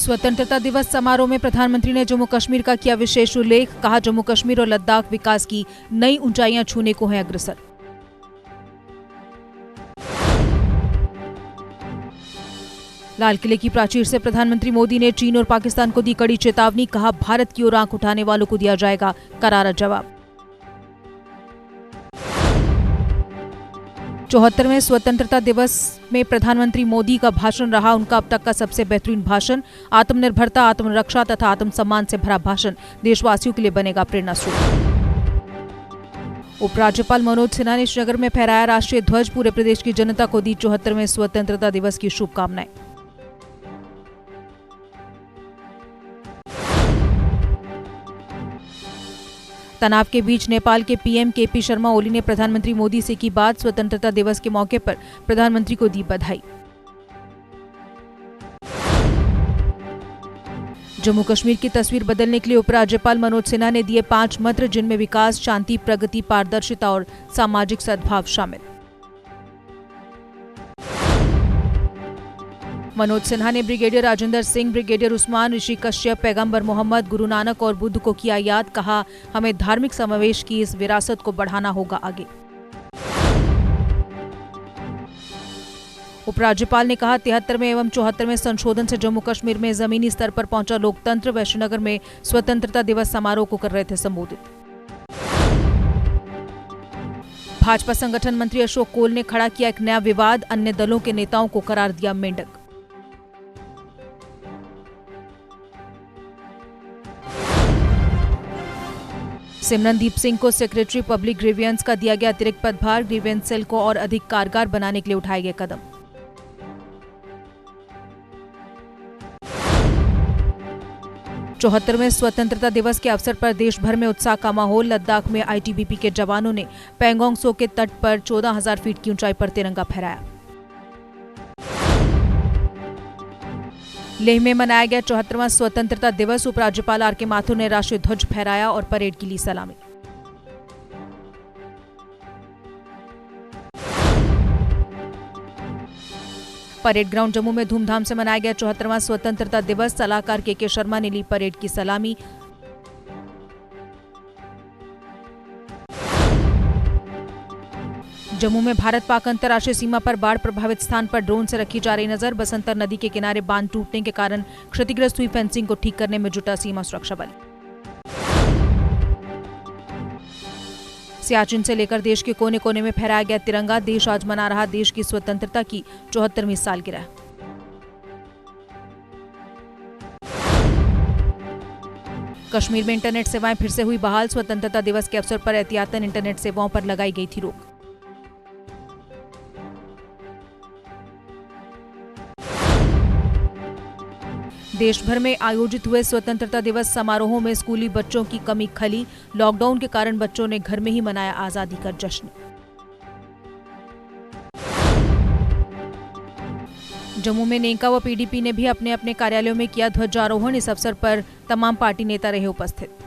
स्वतंत्रता दिवस समारोह में प्रधानमंत्री ने जम्मू कश्मीर का किया विशेष उल्लेख। कहा, जम्मू कश्मीर और लद्दाख विकास की नई ऊंचाइयां छूने को है अग्रसर। लाल किले की प्राचीर से प्रधानमंत्री मोदी ने चीन और पाकिस्तान को दी कड़ी चेतावनी। कहा, भारत की ओर आंख उठाने वालों को दिया जाएगा करारा जवाब। 74वें स्वतंत्रता दिवस में प्रधानमंत्री मोदी का भाषण रहा उनका अब तक का सबसे बेहतरीन भाषण। आत्मनिर्भरता, आत्मरक्षा तथा आत्मसम्मान से भरा भाषण देशवासियों के लिए बनेगा प्रेरणा स्रोत। उपराज्यपाल मनोज सिन्हा ने श्रीनगर में फहराया राष्ट्रीय ध्वज। पूरे प्रदेश की जनता को दी 74वें स्वतंत्रता दिवस की शुभकामनाएं। तनाव के बीच नेपाल के पीएम केपी शर्मा ओली ने प्रधानमंत्री मोदी से की बात। स्वतंत्रता दिवस के मौके पर प्रधानमंत्री को दी बधाई। जम्मू कश्मीर की तस्वीर बदलने के लिए उपराज्यपाल मनोज सिन्हा ने दिए 5 मंत्र, जिनमें विकास, शांति, प्रगति, पारदर्शिता और सामाजिक सद्भाव शामिल। मनोज सिन्हा ने ब्रिगेडियर राजेंद्र सिंह, ब्रिगेडियर उस्मान, ऋषि कश्यप, पैगंबर मोहम्मद, गुरु नानक और बुद्ध को किया याद। कहा, हमें धार्मिक समावेश की इस विरासत को बढ़ाना होगा आगे। उपराज्यपाल ने कहा, 73वें एवं 74वें संशोधन से जम्मू कश्मीर में जमीनी स्तर पर पहुंचा लोकतंत्र। वे श्रीनगर में स्वतंत्रता दिवस समारोह को कर रहे थे संबोधित। भाजपा संगठन मंत्री अशोक कोल ने खड़ा किया एक नया विवाद। अन्य दलों के नेताओं को करार दिया मेंढक। सिमरनदीप सिंह को सेक्रेटरी पब्लिक ग्रीवियंस का दिया गया अतिरिक्त पदभार। ग्रीवियंस सेल को और अधिक कारगर बनाने के लिए उठाए गए कदम। चौहत्तरवें स्वतंत्रता दिवस के अवसर पर देश भर में उत्साह का माहौल। लद्दाख में आईटीबीपी के जवानों ने पैंगोंग सो के तट पर 14,000 फीट की ऊंचाई पर तिरंगा फहराया। लेह में मनाया गया 74वां स्वतंत्रता दिवस। उपराज्यपाल आर.के. माथुर ने राष्ट्रीय ध्वज फहराया और परेड की ली सलामी। परेड ग्राउंड जम्मू में धूमधाम से मनाया गया 74वां स्वतंत्रता दिवस। सलाहकार के शर्मा ने ली परेड की सलामी। जम्मू में भारत पाक अंतर्राष्ट्रीय सीमा पर बाढ़ प्रभावित स्थान पर ड्रोन से रखी जा रही नजर। बसंतर नदी के किनारे बांध टूटने के कारण क्षतिग्रस्त हुई फेंसिंग को ठीक करने में जुटा सीमा सुरक्षा बल। सियाचिन से लेकर देश के कोने कोने में फहराया गया तिरंगा। देश आज मना रहा देश की स्वतंत्रता की 74वीं सालगिरह। कश्मीर में इंटरनेट सेवाएं फिर से हुई बहाल। स्वतंत्रता दिवस के अवसर पर एहतियातन इंटरनेट सेवाओं पर लगाई गई थी रोक। देश भर में आयोजित हुए स्वतंत्रता दिवस समारोहों में स्कूली बच्चों की कमी खली। लॉकडाउन के कारण बच्चों ने घर में ही मनाया आजादी का जश्न। जम्मू में नेका व पीडीपी ने भी अपने अपने कार्यालयों में किया ध्वजारोहण। इस अवसर पर तमाम पार्टी नेता रहे उपस्थित।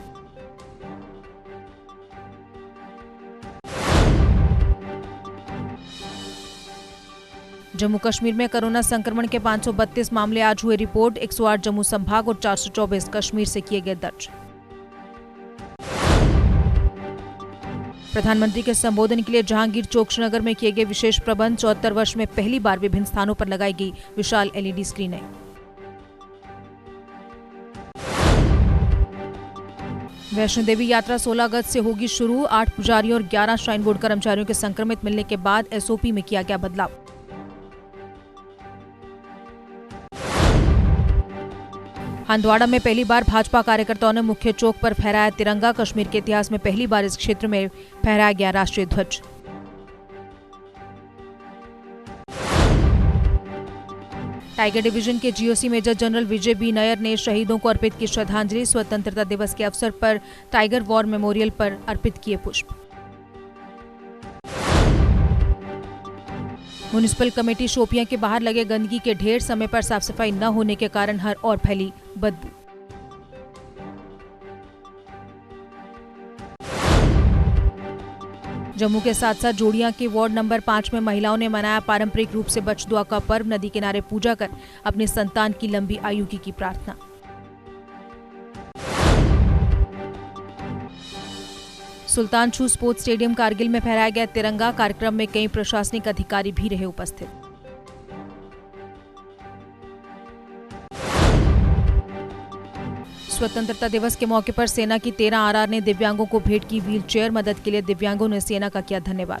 जम्मू कश्मीर में कोरोना संक्रमण के 532 मामले आज हुए रिपोर्ट। 108 जम्मू संभाग और 424 कश्मीर से किए गए दर्ज। प्रधानमंत्री के संबोधन के लिए जहांगीर चौक श्रीनगर में किए गए विशेष प्रबंध। 74 वर्ष में पहली बार विभिन्न स्थानों पर लगाई गई विशाल एलईडी स्क्रीनें। वैष्णो देवी यात्रा 16 अगस्त से होगी शुरू। 8 पुजारियों और 11 श्राइन बोर्ड कर्मचारियों के संक्रमित मिलने के बाद एसओपी में किया गया बदलाव। हंदवाड़ा में पहली बार भाजपा कार्यकर्ताओं ने मुख्य चौक पर फहराया तिरंगा। कश्मीर के इतिहास में पहली बार इस क्षेत्र में फहराया गया राष्ट्रीय ध्वज। टाइगर डिवीजन के जीओसी मेजर जनरल विजय बी नायर ने शहीदों को अर्पित की श्रद्धांजलि। स्वतंत्रता दिवस के अवसर पर टाइगर वॉर मेमोरियल पर अर्पित किए पुष्प। म्युनिसिपल कमेटी शोपियां के बाहर लगे गंदगी के ढेर। समय पर साफ सफाई न होने के कारण हर और फैली बदबू। जम्मू के साथ साथ जोड़ियां के वार्ड नंबर 5 में महिलाओं ने मनाया पारंपरिक रूप से बछदुआ का पर्व। नदी किनारे पूजा कर अपनी संतान की लंबी आयु की प्रार्थना। सुल्तान शू स्पोर्ट्स स्टेडियम कारगिल में फहराया गया तिरंगा। कार्यक्रम में कई प्रशासनिक अधिकारी भी रहे उपस्थित। स्वतंत्रता दिवस के मौके पर सेना की 13 आरआर ने दिव्यांगों को भेंट की व्हील चेयर। मदद के लिए दिव्यांगों ने सेना का किया धन्यवाद।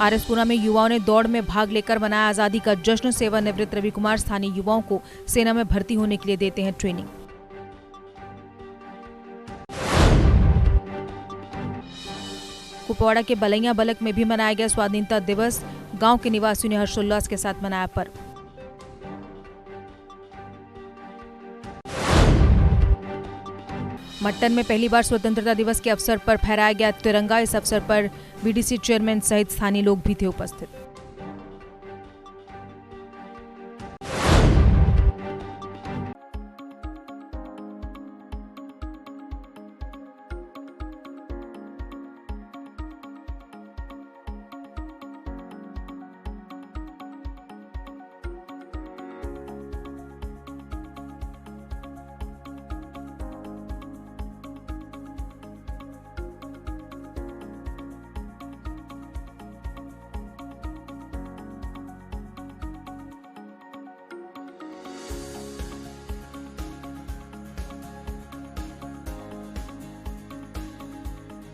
आरएसपुरा में युवाओं ने दौड़ में भाग लेकर मनाया आजादी का जश्न। सेवानिवृत्त रवि कुमार स्थानीय युवाओं को सेना में भर्ती होने के लिए देते हैं ट्रेनिंग। कुपवाड़ा के बलैया बलक में भी मनाया गया स्वाधीनता दिवस। गांव के निवासियों ने हर्षोल्लास के साथ मनाया पर्व। मट्टन में पहली बार स्वतंत्रता दिवस के अवसर पर फहराया गया तिरंगा। इस अवसर पर बीडीसी चेयरमैन सहित स्थानीय लोग भी थे उपस्थित।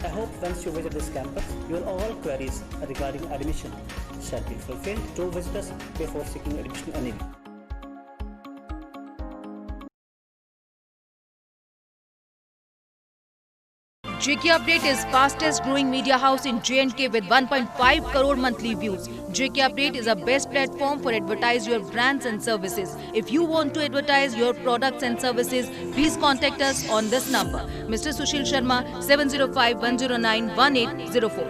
I hope once you visit this campus, your all queries regarding admission shall be fulfilled. Do visit us before seeking admission anyway. JK Update is fastest growing media house in J&K with 1.5 crore monthly views. JK Update is a best platform for advertise your brands and services. If you want to advertise your products and services, please contact us on this number. Mr. Sushil Sharma, 705-109-1804.